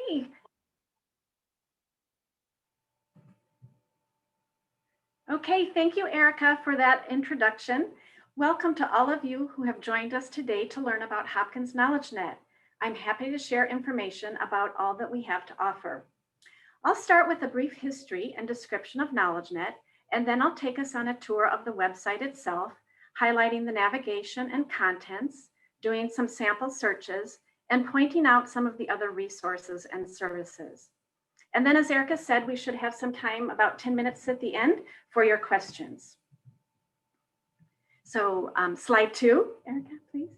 Hey. Okay, thank you, Erica, for that introduction. Welcome to all of you who have joined us today to learn about Hopkins KnowledgeNet. I'm happy to share information about all that we have to offer. I'll start with a brief history and description of KnowledgeNet, and then I'll take us on a tour of the website itself, highlighting the navigation and contents, doing some sample searches, and pointing out some of the other resources and services. And then, as Erica said, we should have some time, about 10 minutes at the end, for your questions. So slide 2, Erica, please.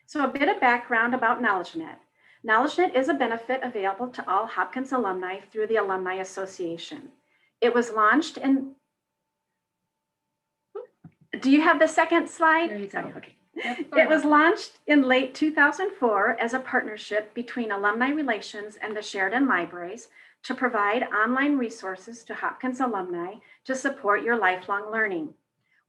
So a bit of background about KnowledgeNet. KnowledgeNet is a benefit available to all Hopkins alumni through the Alumni Association. It was launched in, do you have the second slide? There you go. Okay. It was launched in late 2004 as a partnership between Alumni Relations and the Sheridan Libraries to provide online resources to Hopkins alumni to support your lifelong learning.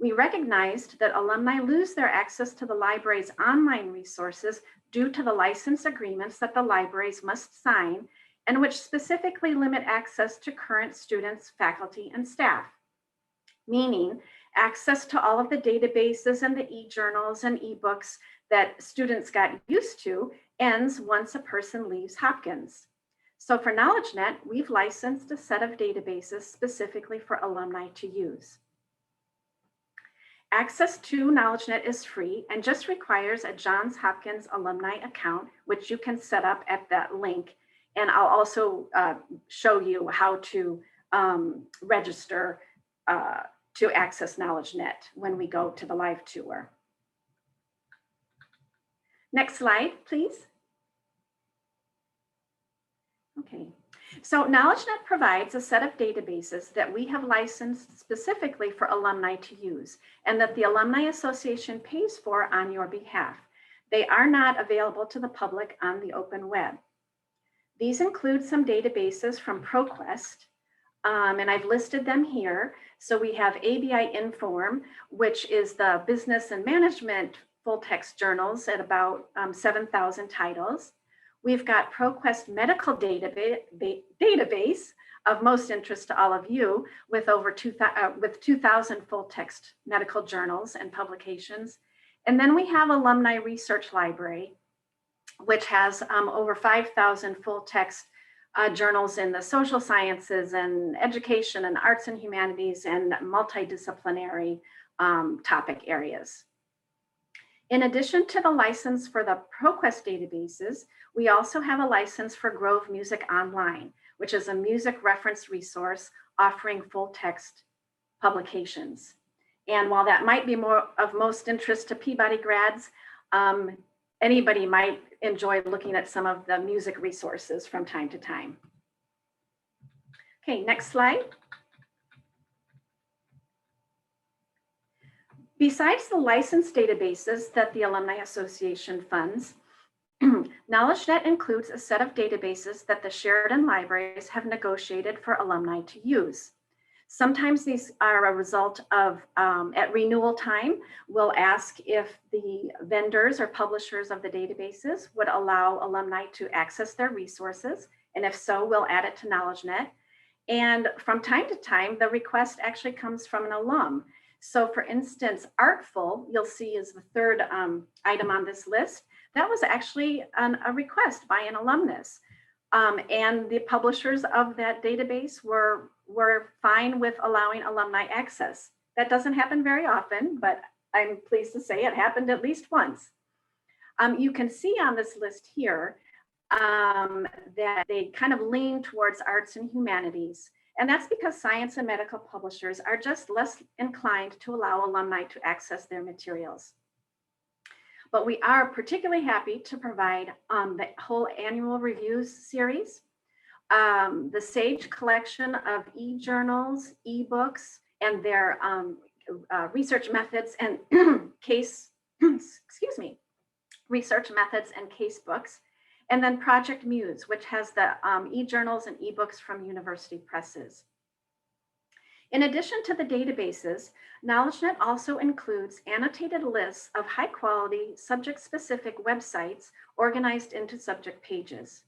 We recognized that alumni lose their access to the library's online resources due to the license agreements that the libraries must sign and which specifically limit access to current students, faculty, and staff, meaning access to all of the databases and the e-journals and e-books that students got used to ends once a person leaves Hopkins. So for KnowledgeNet, we've licensed a set of databases specifically for alumni to use. Access to KnowledgeNet is free and just requires a Johns Hopkins alumni account, which you can set up at that link. And I'll also show you how to register to access KnowledgeNet when we go to the live tour. Next slide, please. Okay, so KnowledgeNet provides a set of databases that we have licensed specifically for alumni to use and that the Alumni Association pays for on your behalf. They are not available to the public on the open web. These include some databases from ProQuest, and I've listed them here. So we have ABI Inform, which is the business and management full text journals at about 7,000 titles. We've got ProQuest Medical Database of most interest to all of you with over 2,000 full text medical journals and publications. And then we have Alumni Research Library, which has over 5,000 full text journals in the social sciences and education and arts and humanities and multidisciplinary topic areas. In addition to the license for the ProQuest databases, we also have a license for Grove Music Online, which is a music reference resource offering full text publications. And while that might be more of most interest to Peabody grads, anybody might enjoy looking at some of the music resources from time to time. Okay, next slide. Besides the licensed databases that the Alumni Association funds, KnowledgeNet includes a set of databases that the Sheridan Libraries have negotiated for alumni to use. Sometimes these are a result of, at renewal time, we'll ask if the vendors or publishers of the databases would allow alumni to access their resources. And if so, we'll add it to KnowledgeNet. And from time to time, the request actually comes from an alum. So for instance, Artful, you'll see is the third item on this list. That was actually a request by an alumnus. And the publishers of that database were fine with allowing alumni access. That doesn't happen very often, but I'm pleased to say it happened at least once. You can see on this list here that they kind of lean towards arts and humanities. And that's because science and medical publishers are just less inclined to allow alumni to access their materials. But we are particularly happy to provide the whole annual reviews series, the SAGE collection of e-journals, e-books, and their research methods and research methods and case books. And then Project Muse, which has the e-journals and e-books from university presses. In addition to the databases, KnowledgeNet also includes annotated lists of high-quality, subject-specific websites organized into subject pages.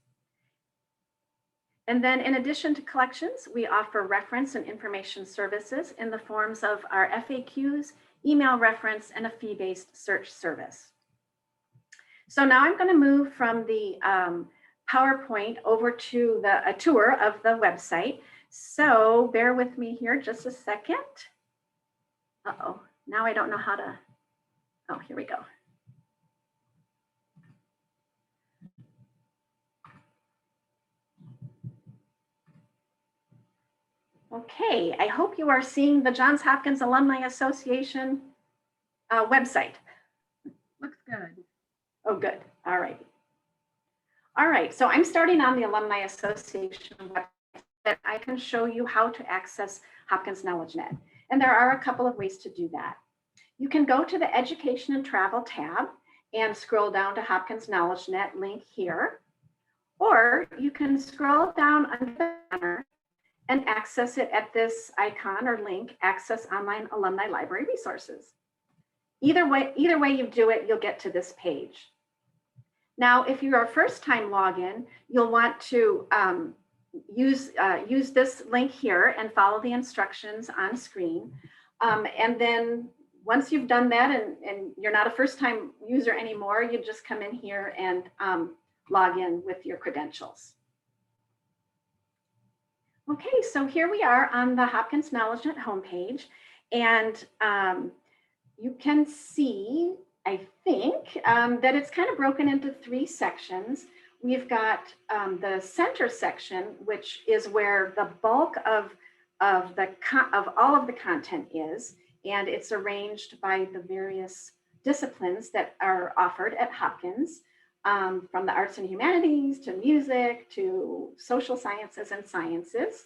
And then in addition to collections, we offer reference and information services in the forms of our FAQs, email reference, and a fee-based search service. So now I'm going to move from the PowerPoint over to a tour of the website. So bear with me here just a second. Uh-oh, now I don't know how to, oh, here we go. Okay, I hope you are seeing the Johns Hopkins Alumni Association website. Looks good. Oh, good, all right. All right, so I'm starting on the Alumni Association website that I can show you how to access Hopkins KnowledgeNet. And there are a couple of ways to do that. You can go to the Education and Travel tab and scroll down to Hopkins KnowledgeNet link here, or you can scroll down under the banner and access it at this icon or link, Access Online Alumni Library Resources. Either way you do it, you'll get to this page. Now, if you're a first-time login, you'll want to use this link here and follow the instructions on screen. And then once you've done that and you're not a first-time user anymore, you just come in here and log in with your credentials. Okay, so here we are on the Hopkins KnowledgeNet homepage, and you can see, I think, that it's kind of broken into 3 sections. We've got the center section, which is where the bulk of all of the content is, and it's arranged by the various disciplines that are offered at Hopkins, from the arts and humanities to music to social sciences and sciences.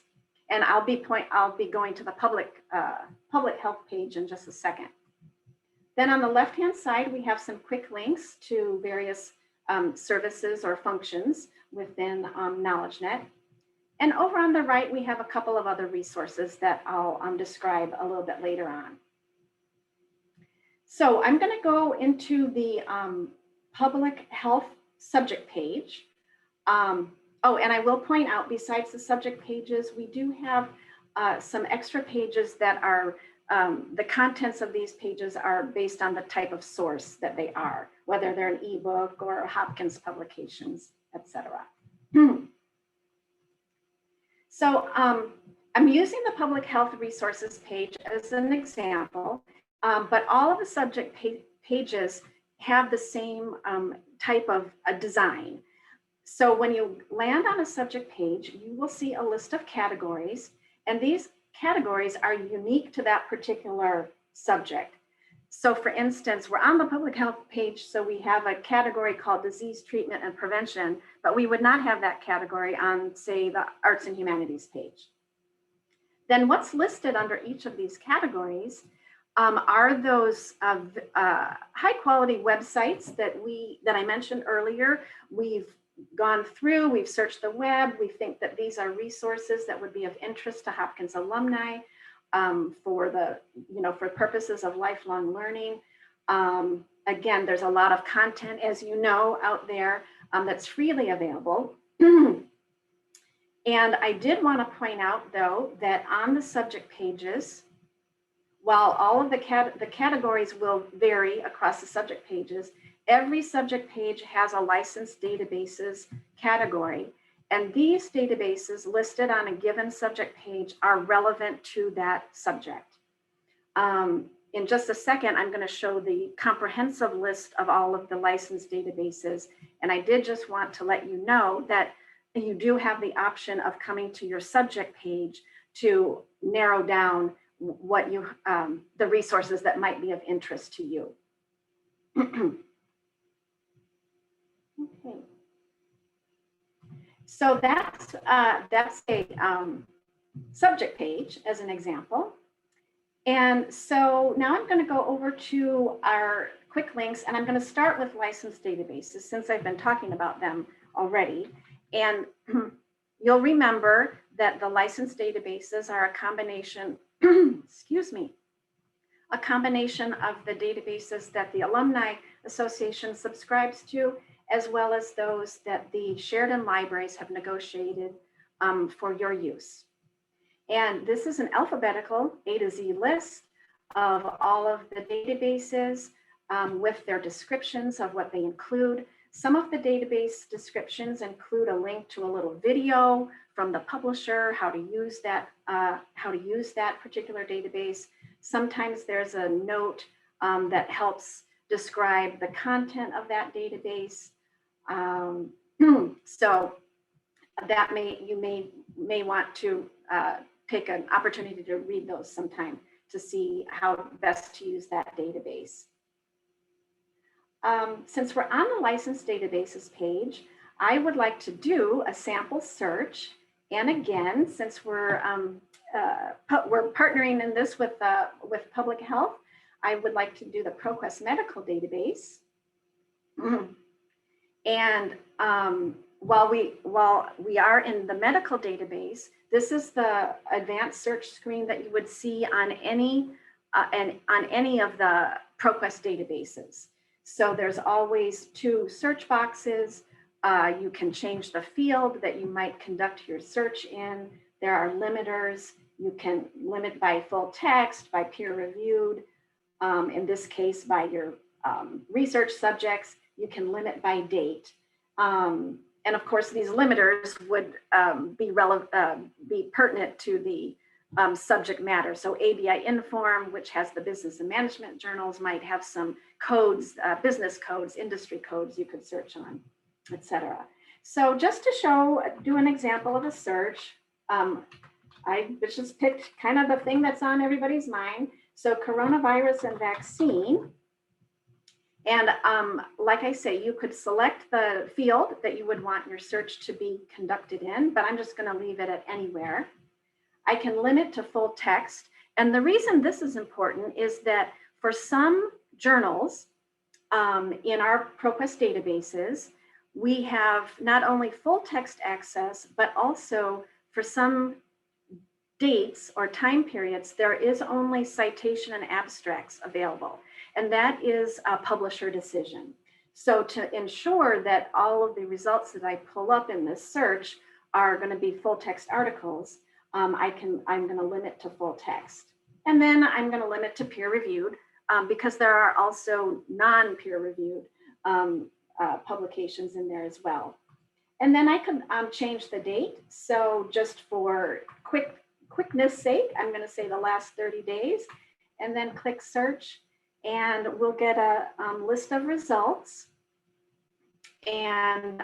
And I'll be going to the public health page in just a second. Then on the left-hand side, we have some quick links to various services or functions within KnowledgeNet. And over on the right, we have a couple of other resources that I'll describe a little bit later on. So I'm going to go into the public health subject page. Oh, and I will point out, besides the subject pages, we do have some extra pages that are, the contents of these pages are based on the type of source that they are, whether they're an ebook or Hopkins publications, etc. So I'm using the public health resources page as an example, but all of the subject pages have the same type of a design. So when you land on a subject page, you will see a list of categories, and these categories are unique to that particular subject. So for instance, we're on the public health page, so we have a category called disease treatment and prevention, but we would not have that category on, say, the arts and humanities page. Then what's listed under each of these categories are those high quality websites that I mentioned earlier. We've gone through, we've searched the web, we think that these are resources that would be of interest to Hopkins alumni for purposes of lifelong learning. Again, there's a lot of content, as you know, out there that's freely available. And I did want to point out, though, that on the subject pages, while all of the categories will vary across the subject pages, every subject page has a licensed databases category, and these databases listed on a given subject page are relevant to that subject. In just a second, I'm going to show the comprehensive list of all of the licensed databases, and I did just want to let you know that you do have the option of coming to your subject page to narrow down what the resources that might be of interest to you. Okay. So that's a subject page as an example. And so now I'm going to go over to our quick links, and I'm going to start with licensed databases since I've been talking about them already. And you'll remember that the licensed databases are a combination excuse me, a combination of the databases that the Alumni Association subscribes to, as well as those that the Sheridan libraries have negotiated for your use. And this is an alphabetical A to Z list of all of the databases with their descriptions of what they include. Some of the database descriptions include a link to a little video from the publisher, how to use that particular database. Sometimes there's a note that helps describe the content of that database. So that you may want to take an opportunity to read those sometime to see how best to use that database. Since we're on the licensed databases page, I would like to do a sample search. And again, since we're partnering in this with public health, I would like to do the ProQuest medical database. And while we are in the medical database, this is the advanced search screen that you would see on any of the ProQuest databases. So there's always 2 search boxes. You can change the field that you might conduct your search in. There are limiters. You can limit by full text, by peer reviewed. In this case, by your research subjects. You can limit by date. And of course, these limiters would be pertinent to the subject matter. So ABI Inform, which has the business and management journals, might have some codes, business codes, industry codes you could search on, etc. So just to do an example of a search, I just picked kind of the thing that's on everybody's mind. So coronavirus and vaccine. And like I say, you could select the field that you would want your search to be conducted in, but I'm just going to leave it at anywhere. I can limit to full text. And the reason this is important is that for some journals in our ProQuest databases, we have not only full text access, but also for some dates or time periods, there is only citation and abstracts available. And that is a publisher decision. So to ensure that all of the results that I pull up in this search are going to be full text articles, I'm going to limit to full text. And then I'm going to limit to peer reviewed because there are also non-peer reviewed publications in there as well. And then I can change the date. So just for quickness sake, I'm going to say the last 30 days and then click search. And we'll get a list of results. And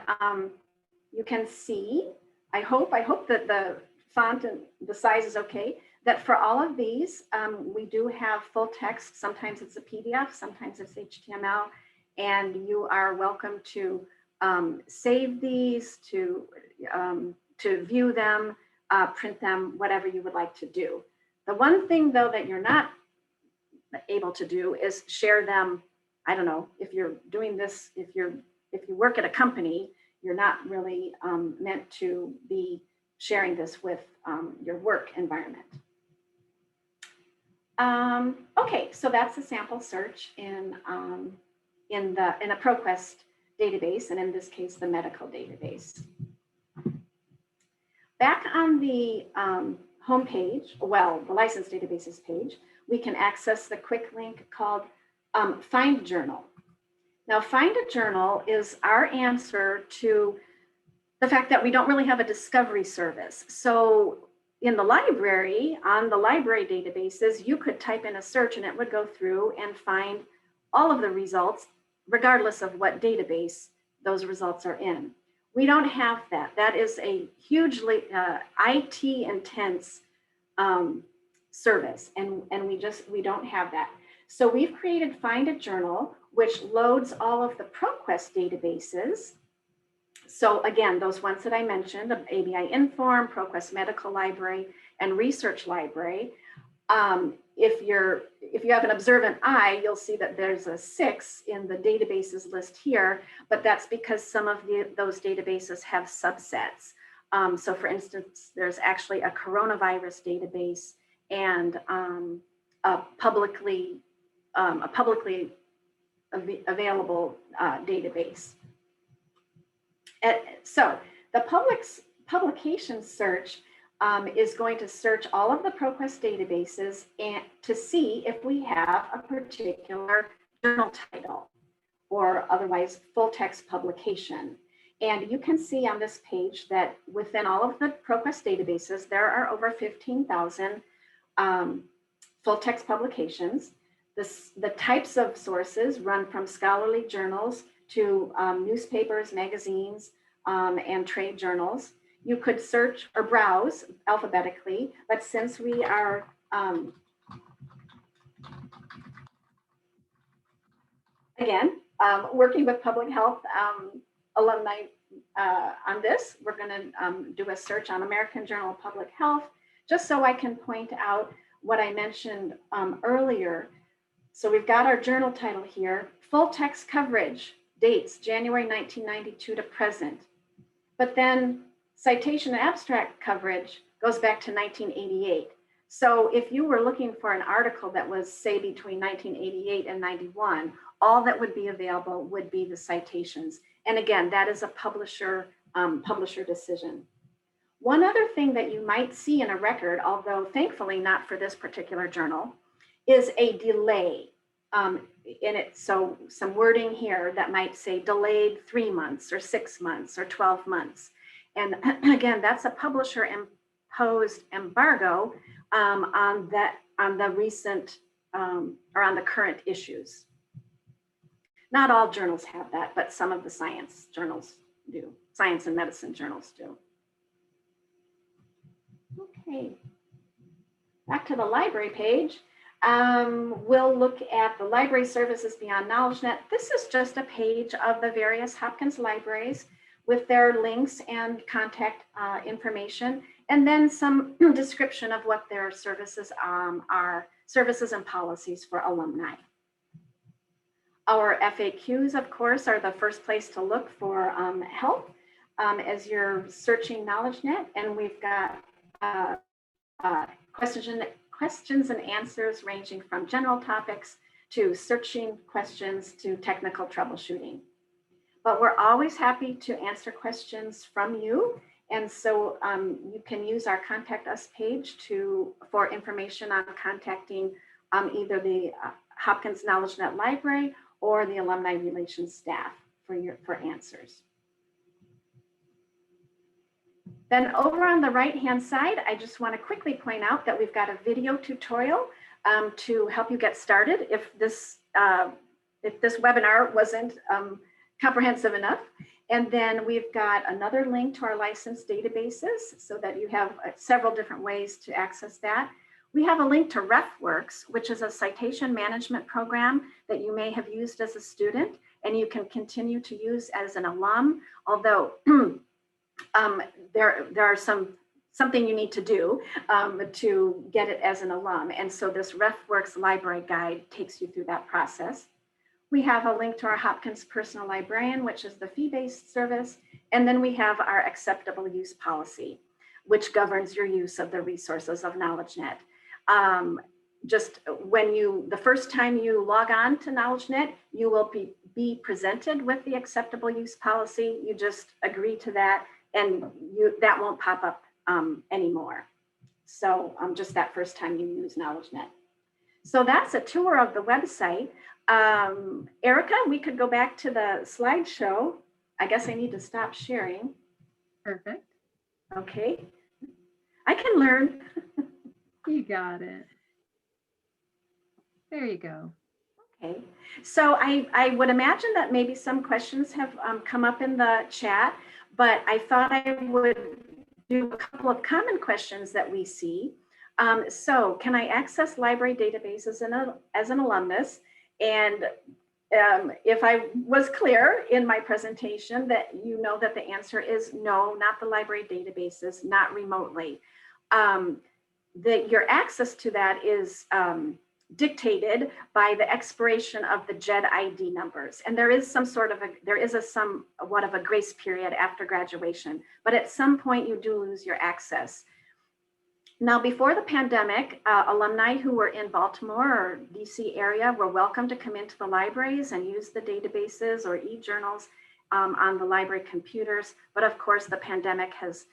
you can see, I hope that the font and the size is okay, that for all of these, we do have full text. Sometimes it's a PDF, sometimes it's HTML, and you are welcome to save these, to view them, print them, whatever you would like to do. The one thing though that you're not able to do is share them. I don't know, if you're doing this, if you work at a company, you're not really meant to be sharing this with your work environment. Okay, so that's a sample search in a ProQuest database, and in this case, the medical database. Back on the home page, well, the license databases page, we can access the quick link called Find a Journal. Now, Find a Journal is our answer to the fact that we don't really have a discovery service. So in the library, on the library databases, you could type in a search and it would go through and find all of the results, regardless of what database those results are in. We don't have that. That is a hugely IT intense service, and we don't have that. So we've created Find a Journal, which loads all of the ProQuest databases. So again, those ones that I mentioned, ABI Inform, ProQuest Medical Library, and Research Library. If you have an observant eye, you'll see that there's a 6 in the databases list here, but that's because some of those databases have subsets. So for instance, there's actually a coronavirus database and a publicly available database. So the publication search is going to search all of the ProQuest databases and to see if we have a particular journal title or otherwise full text publication. And you can see on this page that within all of the ProQuest databases, there are over 15,000 full text publications. The types of sources run from scholarly journals to newspapers, magazines, and trade journals. You could search or browse alphabetically, but since we are working with public health alumni on this, we're going to do a search on American Journal of Public Health, just so I can point out what I mentioned earlier. So we've got our journal title here, full text coverage, dates January 1992 to present. But then citation and abstract coverage goes back to 1988. So if you were looking for an article that was, say, between 1988 and 91, all that would be available would be the citations. And again, that is a publisher decision. One other thing that you might see in a record, although thankfully not for this particular journal, is a delay in it. So some wording here that might say delayed 3 months or 6 months or 12 months. And again, that's a publisher imposed embargo on the recent or on the current issues. Not all journals have that, but some of the science journals do. Science and medicine journals do. Okay, back to the library page. We'll look at the library services beyond KnowledgeNet. This is just a page of the various Hopkins libraries with their links and contact information, and then some description of what their services are, services and policies for alumni. Our FAQs, of course, are the first place to look for help as you're searching KnowledgeNet, and we've got questions and answers ranging from general topics to searching questions to technical troubleshooting. But we're always happy to answer questions from you. And so you can use our Contact Us page for information on contacting either the Hopkins KnowledgeNet Library or the Alumni Relations staff for answers. Then over on the right-hand side, I just want to quickly point out that we've got a video tutorial to help you get started if this webinar wasn't comprehensive enough. And then we've got another link to our licensed databases so that you have several different ways to access that. We have a link to RefWorks, which is a citation management program that you may have used as a student and you can continue to use as an alum, although there are something you need to do to get it as an alum. And so this RefWorks library guide takes you through that process. We have a link to our Hopkins Personal Librarian, which is the fee-based service. And then we have our acceptable use policy, which governs your use of the resources of KnowledgeNet. Just the first time you log on to KnowledgeNet, you will be presented with the acceptable use policy. You just agree to that and that won't pop up anymore. So just that first time you use KnowledgeNet. So that's a tour of the website. Erica, we could go back to the slideshow. I guess I need to stop sharing. Perfect. Okay. I can learn. You got it. There you go. Okay. So I would imagine that maybe some questions have come up in the chat, but I thought I would do a couple of common questions that we see. So can I access library databases as an alumnus? And if I was clear in my presentation that you know that the answer is no, not the library databases, not remotely. Your access to that is dictated by the expiration of the JED ID numbers. And there is somewhat of a grace period after graduation, but at some point you do lose your access. Now, before the pandemic, alumni who were in Baltimore or DC area were welcome to come into the libraries and use the databases or e-journals on the library computers. But of course, the pandemic has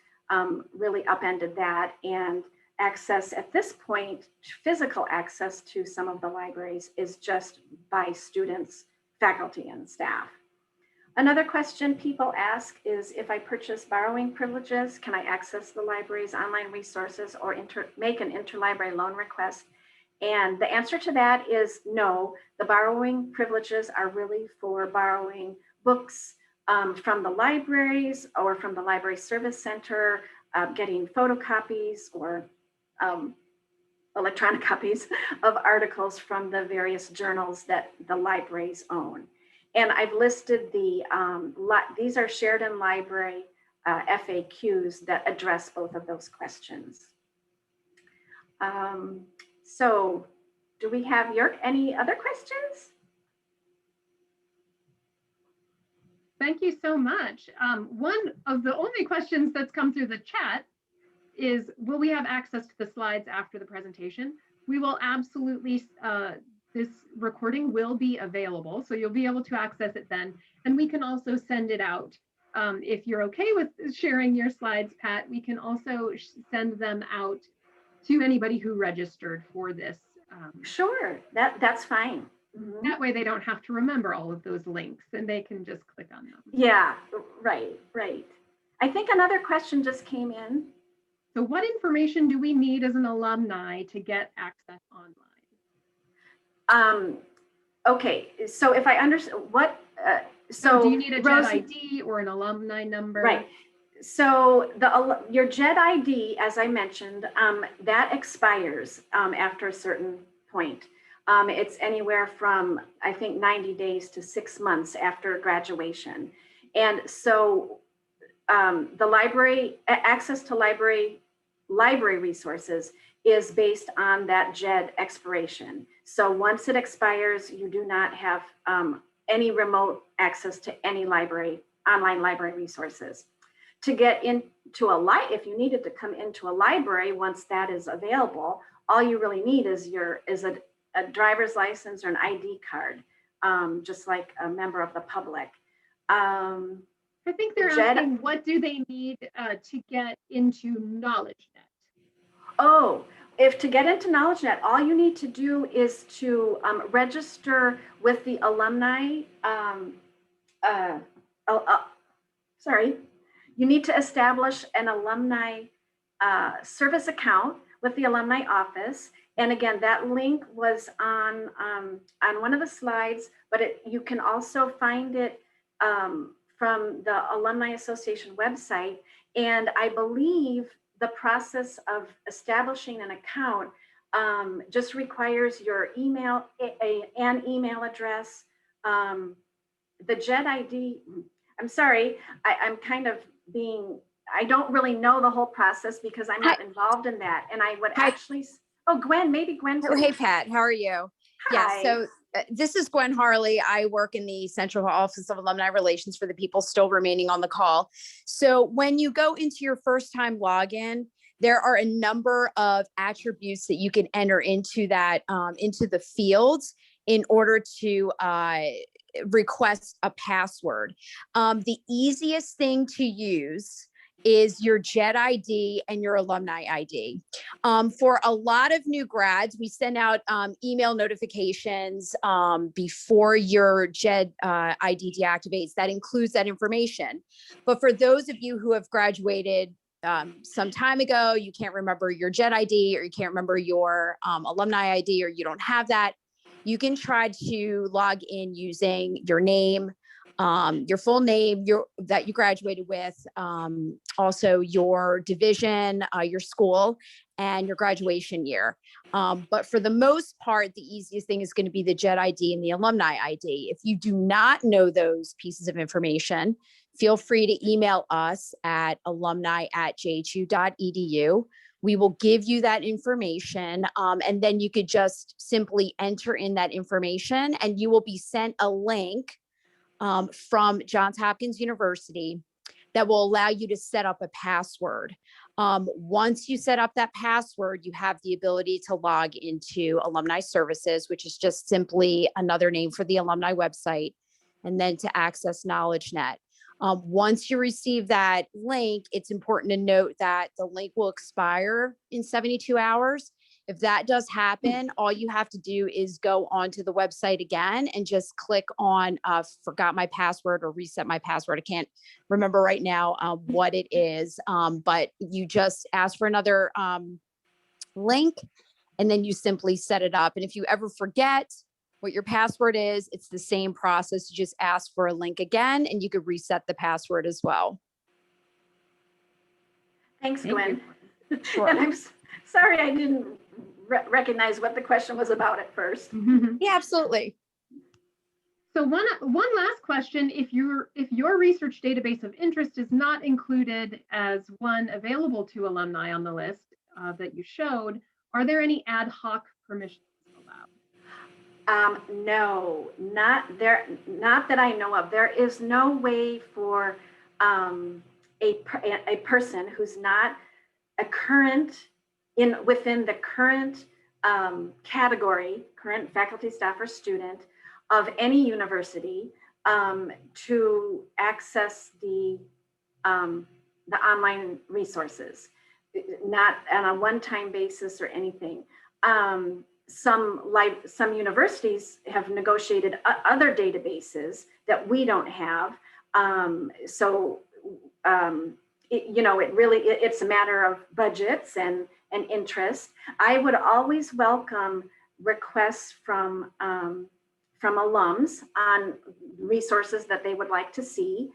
really upended that, and access at this point, physical access to some of the libraries is just by students, faculty, and staff. Another question people ask is, if I purchase borrowing privileges, can I access the library's online resources or make an interlibrary loan request? And the answer to that is no. The borrowing privileges are really for borrowing books from the libraries or from the library service center, getting photocopies or electronic copies of articles from the various journals that the libraries own. And I've listed these are shared in library FAQs that address both of those questions. So do we have any other questions? Thank you so much. One of the only questions that's come through the chat is, will we have access to the slides after the presentation? We will absolutely, this recording will be available, so you'll be able to access it then. And we can also send it out. If you're okay with sharing your slides, Pat, we can also send them out to anybody who registered for this. Sure, that's fine. Mm-hmm. That way they don't have to remember all of those links and they can just click on them. Yeah, right. I think another question just came in. So what information do we need as an alumni to get access online? Okay, so if I understand what, so do you need a JED ID or an alumni number? Right. So your JED ID, as I mentioned, that expires after a certain point. It's anywhere from, I think, 90 days to 6 months after graduation. And so the library, access to library resources is based on that JED expiration. So once it expires, you do not have any remote access to any online library resources. To get into if you needed to come into a library, once that is available, all you really need is a driver's license or an ID card, just like a member of the public. I think they're asking, what do they need to get into KnowledgeNet? Oh, if to get into KnowledgeNet, all you need to do is to register with the alumni. You need to establish an alumni service account with the alumni office. And again, that link was on one of the slides, but you can also find it from the Alumni Association website. And I believe the process of establishing an account just requires your email, an email address, the JED ID. I'm sorry, I'm kind of I don't really know the whole process because I'm not involved in that. And I would actually, Gwen, maybe Gwen. Oh, hey, Pat, how are you? Hi. Yeah, so this is Gwen Harley. I work in the Central Office of Alumni Relations for the people still remaining on the call. So when you go into your first time login, there are a number of attributes that you can enter into that, into the fields in order to request a password. The easiest thing to use is your JED ID and your alumni ID. For a lot of new grads, we send out email notifications before your JED ID deactivates. That includes that information. But for those of you who have graduated some time ago, you can't remember your JED ID or you can't remember your alumni ID, or you don't have that, you can try to log in using your name, your full name, that you graduated with, also your division, your school, and your graduation year. But for the most part, the easiest thing is going to be the JED ID and the alumni ID. If you do not know those pieces of information, feel free to email us at alumni@jhu.edu. We will give you that information, and then you could just simply enter in that information and you will be sent a link from Johns Hopkins University that will allow you to set up a password. Once you set up that password, you have the ability to log into Alumni Services, which is just simply another name for the alumni website, and then to access KnowledgeNet. Once you receive that link, it's important to note that the link will expire in 72 hours. If that does happen, all you have to do is go onto the website again and just click on forgot my password or reset my password. I can't remember right now what it is, but you just ask for another link and then you simply set it up. And if you ever forget what your password is, it's the same process. You just ask for a link again and you could reset the password as well. Thanks, Thank Gwen. you. And I'm sorry I didn't recognize what the question was about at first. Yeah, absolutely. So one last question, if your research database of interest is not included as one available to alumni on the list that you showed, are there any ad hoc permissions allowed? No, not that I know of. There is no way for a person who's not a current within the current category, current faculty, staff, or student of any university to access the online resources, not on a one-time basis or anything. Some universities have negotiated other databases that we don't have. It's a matter of budgets and interest. I would always welcome requests from alums on resources that they would like to see.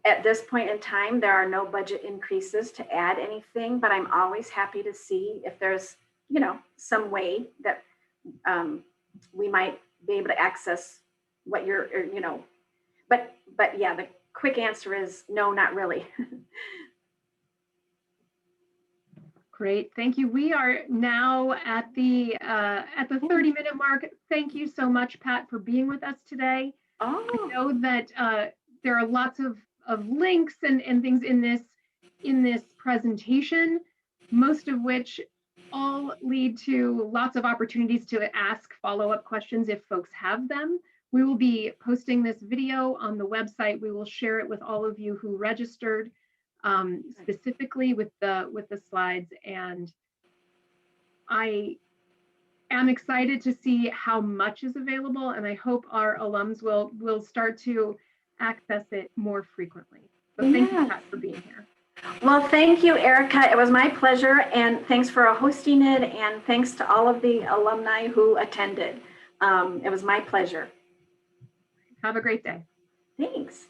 At this point in time, there are no budget increases to add anything, but I'm always happy to see if there's, some way that we might be able to access what you're, but yeah, the quick answer is no, not really. Great, thank you. We are now at the 30-minute mark. Thank you so much, Pat, for being with us today. Oh. I know that there are lots of links and things in this presentation, most of which all lead to lots of opportunities to ask follow-up questions if folks have them. We will be posting this video on the website. We will share it with all of you who registered, specifically with the slides. And I am excited to see how much is available, and I hope our alums will start to access it more frequently. So thank you, Pat, for being here. Well, thank you, Erica. It was my pleasure, and thanks for hosting it, and thanks to all of the alumni who attended. It was my pleasure. Have a great day. Thanks.